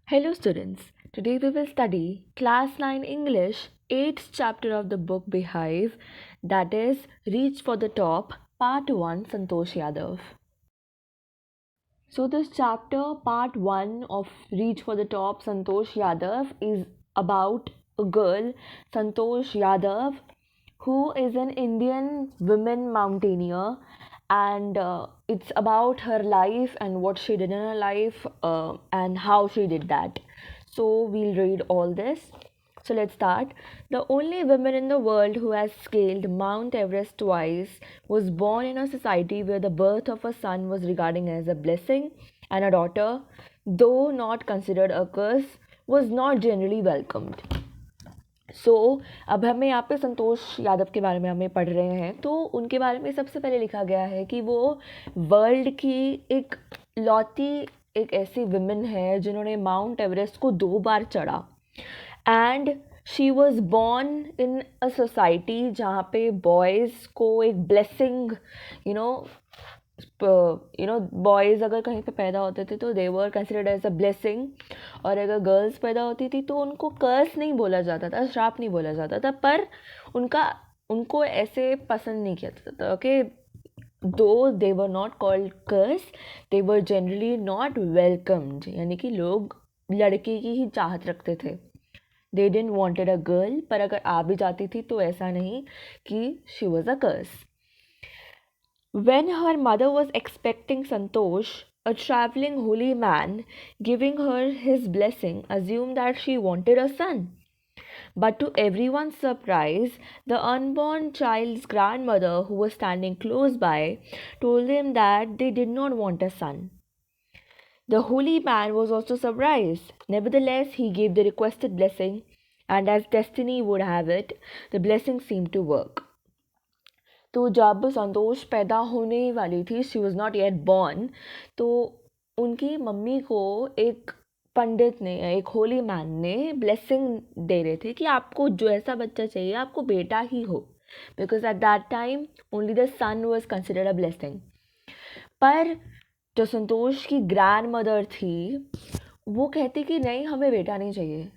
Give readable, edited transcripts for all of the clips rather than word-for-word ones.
Hello students, today we will study class 9 English 8th chapter of the book Behave, that is Reach for the Top part 1 Santosh Yadav. So this chapter part 1 of Reach for the Top Santosh Yadav is about a girl Santosh Yadav who is an Indian women mountaineer, and it's about her life and what she did in her life and how she did that. So we'll read all this. So let's start. The only woman in the world who has scaled Mount Everest twice was born in a society where the birth of a son was regarded as a blessing, and a daughter, though not considered a curse, was not generally welcomed. अब हमें यहाँ पे संतोष यादव के बारे में हमें पढ़ रहे हैं, तो उनके बारे में सबसे पहले लिखा गया है कि वो वर्ल्ड की एक लौती एक ऐसी विमेन है जिन्होंने माउंट एवरेस्ट को 2 बार चढ़ा, and she was born in a society जहाँ पे बॉयज़ को एक ब्लेसिंग, बॉयज़ अगर कहीं पे पैदा होते थे तो they were considered as a blessing, और अगर गर्ल्स पैदा होती थी तो उनको कर्स नहीं बोला जाता था, श्राप नहीं बोला जाता था, पर उनको ऐसे पसंद नहीं किया जाता था. Okay, though they were not called curse, they were generally not welcomed, यानी कि लोग लड़के की ही चाहत रखते थे. They didn't wanted a girl, पर अगर आ भी जाती थी तो ऐसा नहीं कि she was a curse. When her mother was expecting Santosh, a traveling holy man, giving her his blessing, assumed that she wanted a son. But to everyone's surprise, the unborn child's grandmother, who was standing close by, told him that they did not want a son. The holy man was also surprised. Nevertheless, he gave the requested blessing, and as destiny would have it, the blessing seemed to work. तो जब संतोष पैदा होने वाली थी, she was not yet born, तो उनकी mummy को एक पंडित ने, एक होली मैन ने ब्लेसिंग दे रहे थे कि आपको जो ऐसा बच्चा चाहिए आपको बेटा ही हो, because at that time only the son was considered a blessing. पर जो संतोष की ग्रैंड मदर थी वो कहती कि नहीं, हमें बेटा नहीं चाहिए.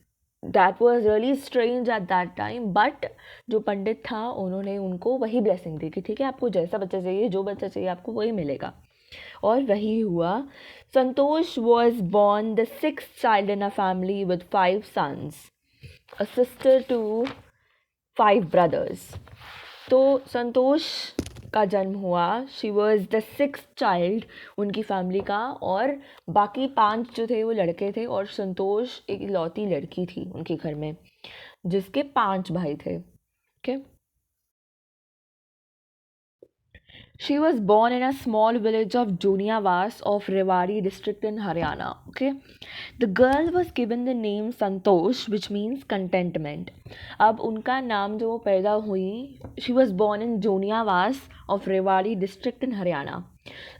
That was really strange eight that time, but जो पंडित था उन्होंने उनको वही ब्लेसिंग दी कि ठीक है, आपको जैसा बच्चा चाहिए, जो बच्चा चाहिए आपको वही मिलेगा, और वही हुआ. Santosh was born the 6th child in a family with 5 sons, a sister to 5 brothers. तो संतोष का जन्म हुआ, she was the 6th child उनकी फैमिली का, और बाकी 5 जो थे वो लड़के थे, और संतोष एक इकलौती लड़की थी उनके घर में जिसके 5 भाई थे. Okay, she was born in a small village of Joniavas of Rewari district in Haryana. Okay, the girl was given the name Santosh, which means contentment. अब उनका नाम जो वो पैदा हुई, she was born in Joniavas of Rewari district in Haryana.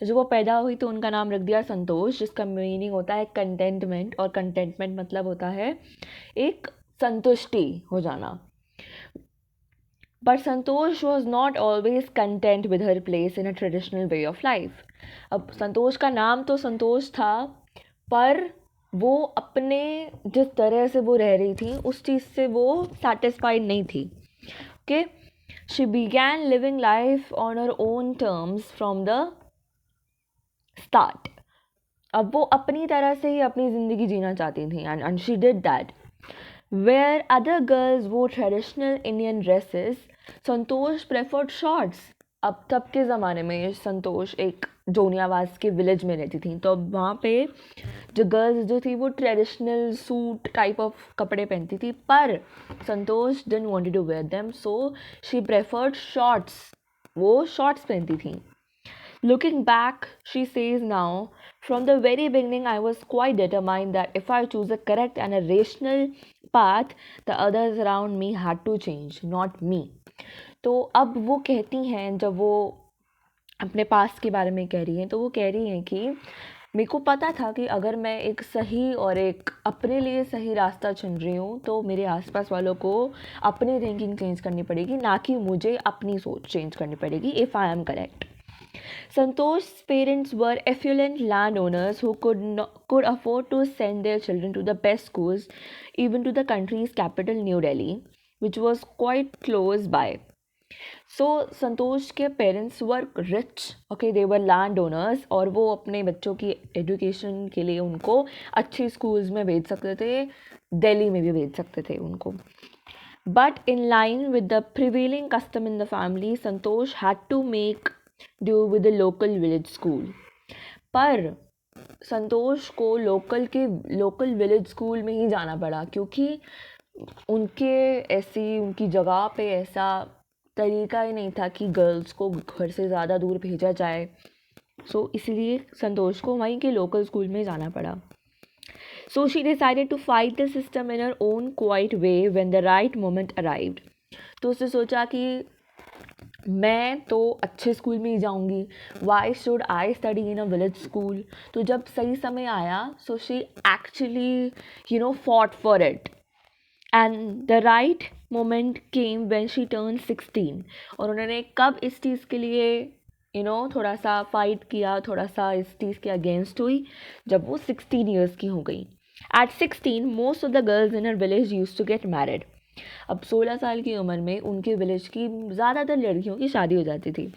जब वो पैदा हुई तो उनका नाम रख दिया संतोष, जिसका मीनिंग होता है कंटेंटमेंट, और कंटेंटमेंट मतलब होता है एक संतुष्टि हो जाना. But Santosh was not always content with her place in a traditional way of life. अब संतोष का नाम तो संतोष था, पर वो अपने जिस तरह से वो रह रही थी उस चीज़ से वो सेटिस्फाइड नहीं थी. Okay, she began living life on her own terms from the start. अब वो अपनी तरह से ही अपनी ज़िंदगी जीना चाहती थी, and she did that. Where other girls wore traditional Indian dresses, Santosh preferred shorts. अब तब के ज़माने में संतोष एक जोनियावास के विलेज में रहती थी, तो अब वहाँ पे जो गर्ल्स जो थी वो ट्रेडिशनल सूट टाइप ऑफ कपड़े पहनती थी, पर संतोष didn't want to wear them, so she preferred shorts. वो शॉर्ट्स पहनती थी. Looking back, she says now, from the very beginning, I was quite determined that if I choose a correct and a rational path, the others around me had to change, not me. तो अब वो कहती हैं, जब वो अपने past के बारे में कह रही हैं, तो वो कह रही हैं कि मेरे को पता था कि अगर मैं एक सही और एक अपने लिए सही रास्ता चुन रही हूँ तो मेरे आसपास वालों को अपनी थिंकिंग चेंज करनी पड़ेगी, ना कि मुझे अपनी सोच चेंज करनी पड़ेगी, if I am correct. Santosh's parents were affluent landowners who could afford to send their children to the best schools, even to the country's capital, New Delhi, which was quite close by. सो संतोष के parents were rich, okay, they were land owners, और वो अपने बच्चों की education के लिए उनको अच्छे स्कूल्स में भेज सकते थे, दिल्ली में भी भेज सकते थे उनको. But in line with the prevailing custom in the family, Santosh had to make due with the local village school. पर संतोष को लोकल विलेज स्कूल में ही जाना पड़ा, क्योंकि उनकी जगह पे ऐसा तरीका ही नहीं था कि गर्ल्स को घर से ज़्यादा दूर भेजा जाए. सो इसलिए संतोष को वहीं के लोकल स्कूल में जाना पड़ा. So she decided to fight the system in her own quiet way when the right moment arrived. तो उसने सोचा कि मैं तो अच्छे स्कूल में ही जाऊंगी, why should I study in a village school. तो जब सही समय आया, so she actually fought for it. And the right moment came when she turn 16. और उन्होंने कब इस चीज़ के लिए थोड़ा सा फाइट किया, थोड़ा सा इस चीज़ के अगेंस्ट हुई, जब वो 16 ईयर्स की हो गई. At 16 most of the girls in her village used to get married. अब 16 साल की उम्र में उनके विलेज की ज़्यादातर लड़कियों की शादी हो जाती थी.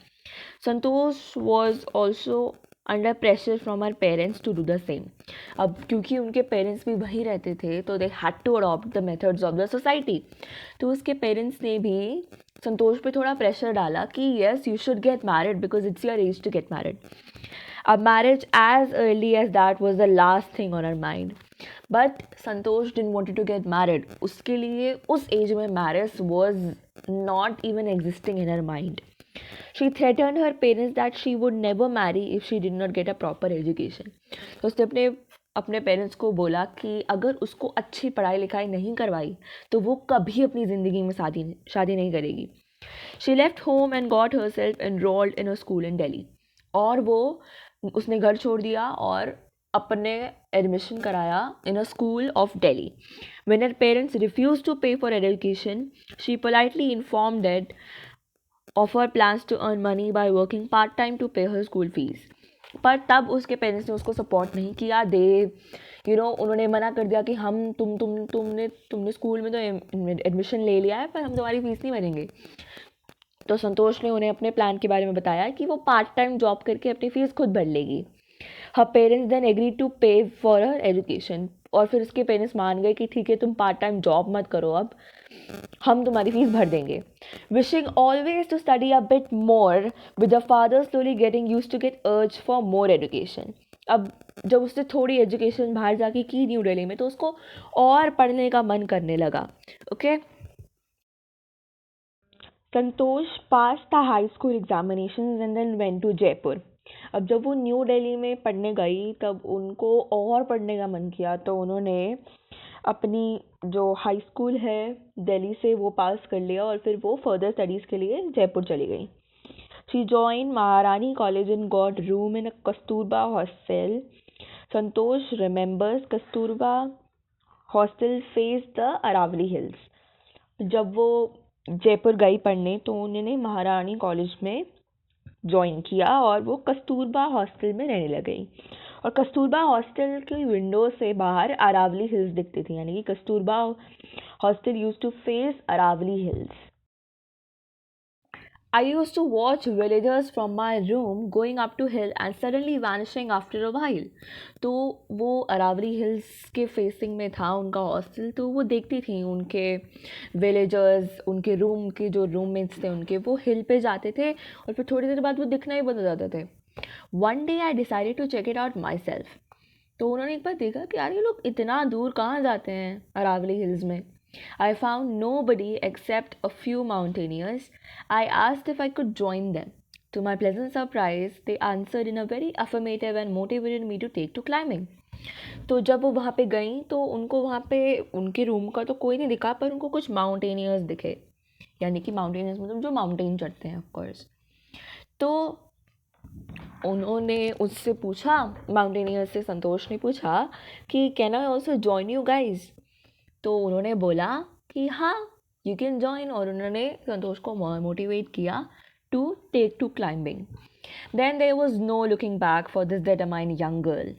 Santosh was also under pressure from our parents to do the same. अब क्योंकि उनके पेरेंट्स भी वहीं रहते थे, तो they had to adopt the methods of the society. तो उसके पेरेंट्स ने भी संतोष पे थोड़ा प्रेशर डाला कि yes, you should get married because it's your age to get married. अब marriage age early age that was the last thing on our mind. But Santosh didn't wanted to get married. उसके लिए उस age में marriage was not even existing in her mind. She threatened her parents that she would never marry if she did not get a proper education. तो उसने अपने parents को बोला कि अगर उसको अच्छी पढ़ाई लिखाई नहीं करवाई तो वो कभी अपनी ज़िंदगी में शादी नहीं करेगी. She left home and got herself enrolled in a school in Delhi. और उसने घर छोड़ दिया और अपने एडमिशन कराया in a school of Delhi. When her parents refused to pay for education, she politely informed that of her plans to earn money by working part time to pay her school fees. पर तब उसके parents ने उसको support नहीं किया. उन्होंने मना कर दिया कि हम तुमने स्कूल में तो एडमिशन ले लिया है, पर हम तुम्हारी फीस नहीं भरेंगे. तो संतोष ने उन्हें अपने प्लान के बारे में बताया कि वो पार्ट टाइम जॉब करके अपनी फ़ीस खुद भर लेगी. हर पेरेंट्स देन एग्री टू पे फॉर हर एजुकेशन. और फिर उसके पेरेंट्स मान गए कि ठीक है, तुम पार्ट टाइम जॉब मत करो, अब हम तुम्हारी फीस भर देंगे. Wishing always to study a bit more with the father slowly getting used to get urge for more education. अब जब उसने थोड़ी एजुकेशन बाहर जाके की न्यू दिल्ली में, तो उसको और पढ़ने का मन करने लगा. Okay. Santosh pass the high school examinations and then went to Jaipur. अब जब वो न्यू दिल्ली में पढ़ने गई, तब उनको और पढ़ने का मन किया, तो उन्होंने अपनी जो हाई स्कूल है दिल्ली से वो पास कर लिया और फिर वो फर्दर स्टडीज़ के लिए जयपुर चली गई. She join Maharani college and got room in Kasturba hostel. Santosh remembers Kasturba hostel face the Aravalli hills. जब वो जयपुर गई पढ़ने, तो उन्होंने महारानी कॉलेज में ज्वाइन किया और वो कस्तूरबा हॉस्टल में रहने लग गई. और कस्तूरबा हॉस्टल की विंडो से बाहर अरावली हिल्स दिखती थी, यानी कि Kasturba hostel used to face Aravalli hills. I used to watch villagers from my room going up to hill and suddenly vanishing after a while. तो वो अरावली हिल्स के फेसिंग में था उनका हॉस्टल, तो वो देखती थी उनके विलेजर्स, उनके रूम के जो रूममेट्स थे उनके, वो हिल पे जाते थे और फिर थोड़ी देर बाद वो दिखना ही बंद हो जाते थे. One day I decided to check it out myself. तो उन्होंने एक बार देखा कि यार ये लोग इतना दूर कहाँ जाते हैं अरावली हिल्स में. I found nobody except a few mountaineers. I asked if I could join them. To my pleasant surprise, they answered in a very affirmative and motivated me to take to climbing. तो जब वो वहाँ पे गई, तो उनको वहाँ पे उनके रूम का तो कोई नहीं दिखा, पर उनको कुछ माउंटेनियर्स दिखे, यानी कि माउंटेनियर्स मतलब जो माउंटेन चढ़ते हैं ऑफकोर्स. तो उन्होंने उससे पूछा, माउंटेनियर्स से संतोष ने पूछा कि can I also join you guys. तो उन्होंने बोला कि हाँ, यू कैन जॉइन. और उन्होंने संतोष को मोटिवेट किया to take to climbing. Then there was no looking back for this determined young girl.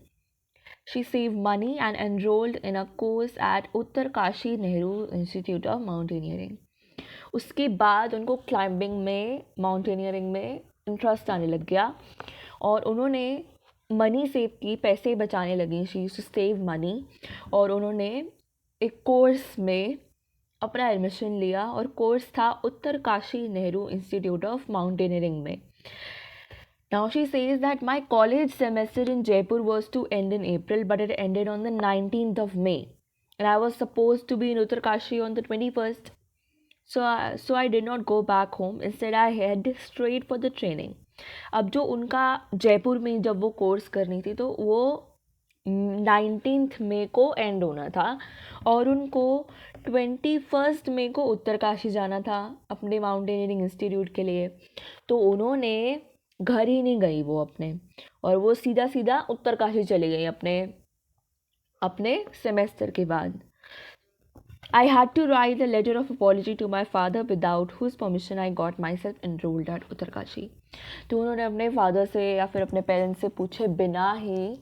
She saved money and enrolled in a course at Uttarkashi Nehru Institute of Mountaineering. उसके बाद उनको climbing में mountaineering में interest आने लग गया और उन्होंने मनी सेव की, पैसे बचाने लगी, she used to save money, और उन्होंने एक कोर्स में अपना एडमिशन लिया और कोर्स था Uttarkashi Nehru institute of mountaineering में. Now she says that my college semester in Jaipur was to end in April, but it ended on the 19th of May, and I was supposed to be in Uttarkashi on the 21st. So I did not go back home. Instead, I head straight for the training. अब जो उनका जयपुर में जब वो course करनी थी तो वो 19th मई को एंड होना था और उनको 21st मई को उत्तरकाशी जाना था अपने माउंटेनियरिंग इंस्टीट्यूट के लिए. तो उन्होंने घर ही नहीं गई वो अपने, और वो सीधा सीधा उत्तरकाशी चली गई अपने सेमेस्टर के बाद. I had to write a letter of apology to my father without whose permission I got myself enrolled at Uttarkashi. तो उन्होंने अपने फादर से या फिर अपने पेरेंट्स से पूछे बिना ही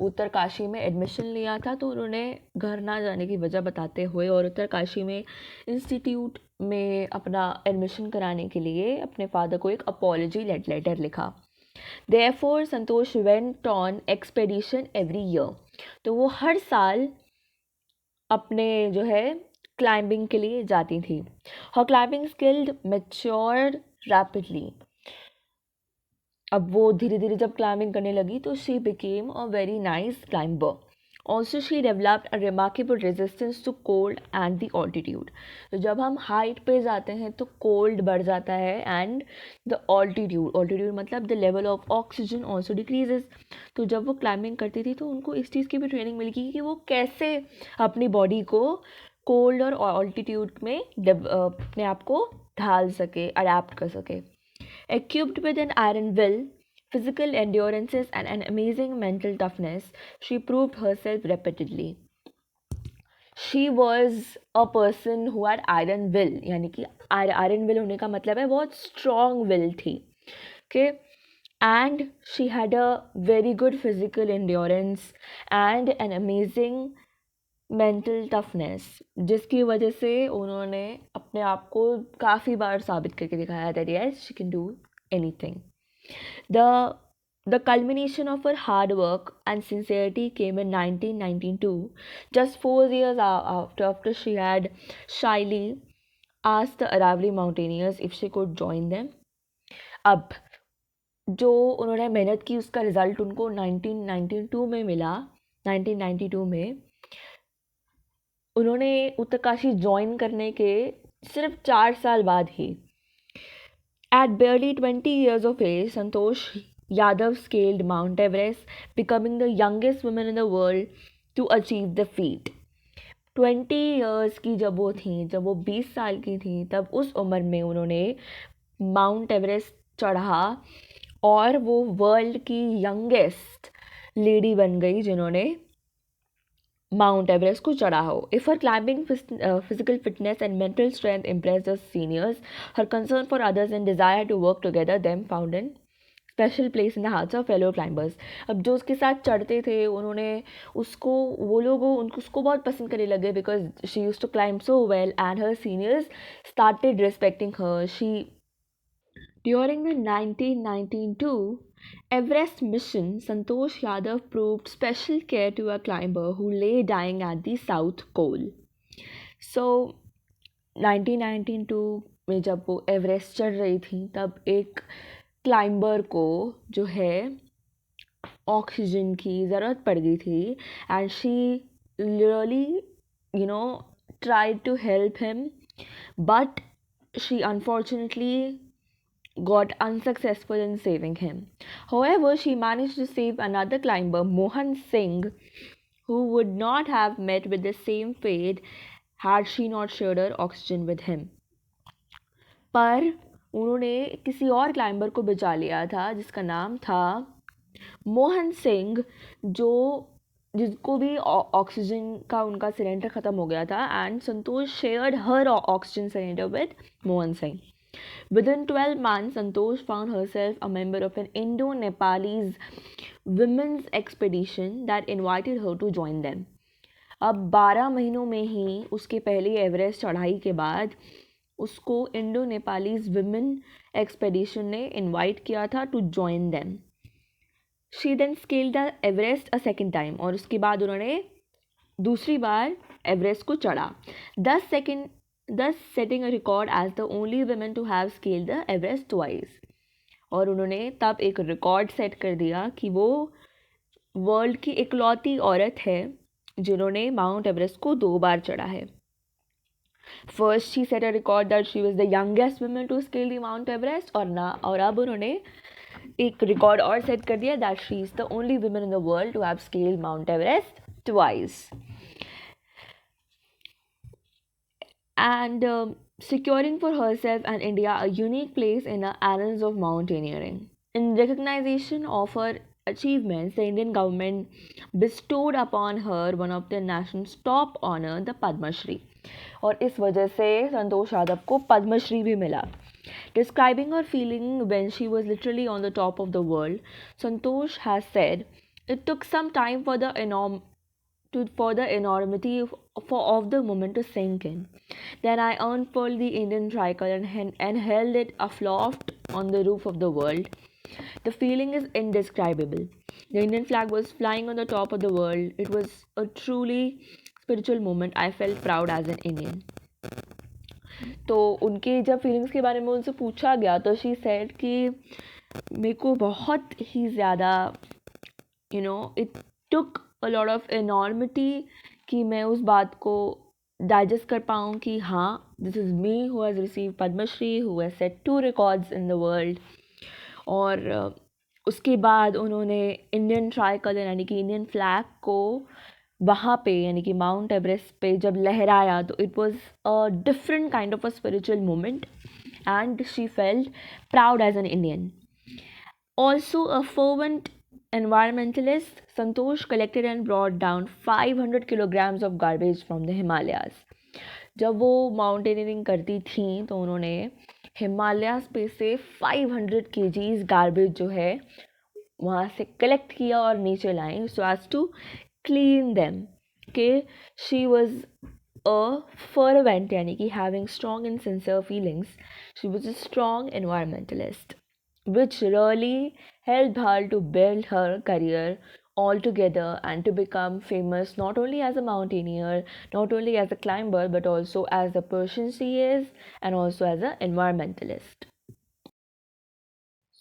उत्तरकाशी में एडमिशन लिया था. तो उन्होंने घर ना जाने की वजह बताते हुए और उत्तरकाशी में इंस्टीट्यूट में अपना एडमिशन कराने के लिए अपने फादर को एक अपॉलजी लेटर लिखा. Therefore Santosh went on expedition every year. तो वो हर साल अपने जो है क्लाइंबिंग के लिए जाती थी. Her climbing skill matured rapidly. अब वो धीरे धीरे जब क्लाइंबिंग करने लगी तो she became a very nice climber. Also she developed a remarkable resistance to cold and the altitude. तो जब हम हाइट पे जाते हैं तो कोल्ड बढ़ जाता है एंड द ऑल्टीट्यूड मतलब the level of oxygen also decreases. तो जब वो क्लाइंबिंग करती थी तो उनको इस चीज़ की भी ट्रेनिंग मिल गई कि वो कैसे अपनी बॉडी को कोल्ड और ऑल्टीट्यूड में अपने आप को ढाल सके, अडेप्ट कर सके. Equipped with an iron will, physical endurances and an amazing mental toughness, she proved herself repeatedly. She was a person who had iron will, यानी कि iron will होने का मतलब है बहुत strong will थी. Okay, and she had a very good physical endurance and an amazing mental toughness, जिसकी वजह से उन्होंने अपने आप को काफ़ी बार साबित करके दिखाया that yes, she can do anything. The culmination of her hard work and sincerity came in 1992, just 4 years after she had shyly asked the Aravalli mountaineers if she could join them. अब जो उन्होंने मेहनत की उसका result उनको 1992 में मिला. 1992 में उन्होंने उत्तरकाशी ज्वाइन करने के सिर्फ 4 साल बाद ही, at barely 20 years of age, Santosh Yadav scaled Mount Everest, becoming the youngest woman in the world to achieve the feat. 20 years की जब वो 20 साल की थी, तब उस उम्र में उन्होंने माउंट एवरेस्ट चढ़ा और वो वर्ल्ड की यंगेस्ट लेडी बन गई जिन्होंने माउंट एवरेस्ट को चढ़ा हो. If her climbing physical fitness and mental strength impressed her seniors, her concern for others and desire to work together them found a special place in the hearts of fellow climbers. अब जो उसके साथ चढ़ते थे उन्होंने वो लोग उसको बहुत पसंद करने लगे because she used to climb so well and her seniors started respecting her. During the 1992 Everest mission, Santosh Yadav proved special care to a climber who lay dying at the South Pole. So 1992 में जब वो Everest चढ़ रही थी तब एक climber को जो है ऑक्सीजन की ज़रूरत पड़ गई थी and she literally tried to help him, but she unfortunately got unsuccessful in saving him. However, she managed to save another climber, Mohan Singh, who would not have met with the same fate had she not shared her oxygen with him. पर उन्होंने किसी और climber को बचा लिया था जिसका नाम था मोहन सिंह, जिसको भी ऑक्सीजन का उनका सिलेंडर ख़त्म हो गया था, and Santosh shared her oxygen cylinder with Mohan Singh. Within 12 months, Santosh found herself a member of an Indo-Nepalese women's expedition that invited her to join them. अब 12 महीनों में ही उसके पहली एवरेस्ट चढ़ाई के बाद उसको इंडो नेपालीज विमेन एक्सपेडिशन ने इनवाइट किया था to join them. She then scale the Everest a second time, और उसके बाद उन्होंने दूसरी बार एवरेस्ट को चढ़ा, thus setting a record as the only women to have scaled the Everest twice. और उन्होंने तब एक रिकॉर्ड सेट कर दिया कि वो वर्ल्ड की इकलौती औरत है जिन्होंने माउंट एवरेस्ट को 2 बार चढ़ा है. First she set a record that she was the youngest woman to scale the mount Everest, और अब उन्होंने एक रिकॉर्ड और सेट कर दिया that she is the only woman in the world to have scaled mount Everest twice. And securing for herself and India a unique place in the annals of mountaineering. In recognition of her achievements, the Indian government bestowed upon her one of the nation's top honor, the Padma Shri. और इस वजह से संतोष यादव को पद्मश्री भी मिला. Describing her feeling when she was literally on the top of the world, Santosh has said, "It took some time for the enormity of the moment to sink in. Then I unfurled the Indian tricolor and held it aloft on the roof of the world. The feeling is indescribable. The Indian flag was flying on the top of the world. It was a truly spiritual moment. I felt proud as an Indian." तो उनके जब feelings के बारे में उनसे पूछा गया तो शी सेड कि मेरे को बहुत ही ज़्यादा it took a lot of enormity कि मैं उस बात को डाइजेस्ट कर पाऊँ कि हाँ, this is me who has receive Padmashri, who has set 2 records in the world. और उसके बाद उन्होंने इंडियन ट्राई कलर यानी कि इंडियन फ्लैग को वहाँ पे यानी कि माउंट एवरेस्ट पे जब लहराया तो it was a different kind of a spiritual moment and she felt proud as an Indian. Also a fervent environmentalist, Santosh collected and brought down 500 kilograms of garbage from the Himalayas. जब वो mountaineering करती थी तो उन्होंने हिमालयास पे से 500 kgs garbage जो है वहाँ से कलेक्ट किया और नीचे लाई so as to clean them. के शी वॉज अ fervent यानी कि having strong and sincere feelings, she was a strong environmentalist which really helped her to build her career altogether and to become famous not only as a mountaineer, not only as a climber, but also as the person she is and also as an environmentalist.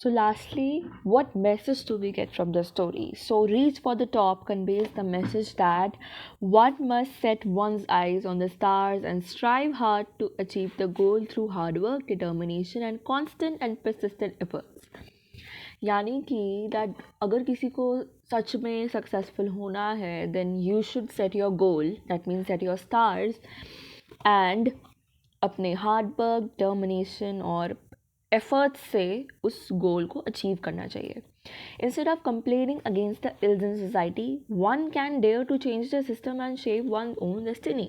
So lastly, what message do we get from the story? So Reach for the Top conveys the message that one must set one's eyes on the stars and strive hard to achieve the goal through hard work, determination and constant and persistent efforts. यानी कि that अगर किसी को सच में successful होना है then you should set your goal, that means set your stars and अपने hard work, determination और एफर्ट्स से उस गोल को अचीव करना चाहिए. Instead of complaining against the ills in society, one can dare to change the system and shape one's own destiny.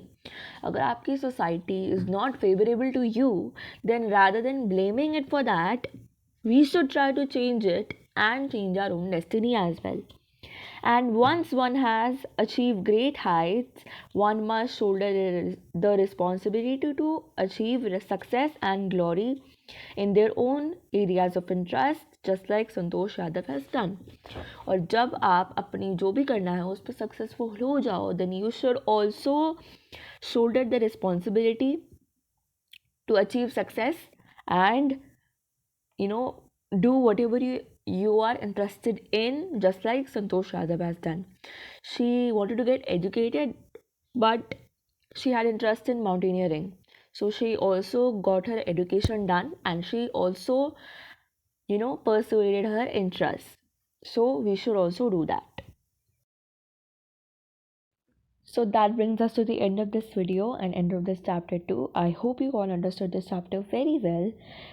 अगर आपकी society is not favorable to you, then rather than blaming it for that, we should try to change it and change our own destiny as well. And once one has achieved great heights, one must shoulder the responsibility to achieve success and glory in their own areas of interest, just like Santosh Yadav has done. और जब आप अपनी जो भी करना है उस पर सक्सेसफुल हो जाओ, then you should also shoulder the responsibility to achieve success and do whatever you are interested in, just like Santosh Yadav has done. She wanted to get educated, but she had interest in mountaineering. So she also got her education done and she also, persuaded her interest. So we should also do that. So that brings us to the end of this video and end of this chapter 2. I hope you all understood this chapter very well.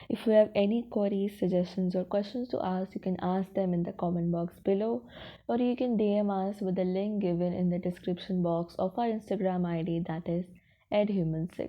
If you have any queries, suggestions or questions to ask, you can ask them in the comment box below, or you can DM us with the link given in the description box of our Instagram ID, that is edhuman6.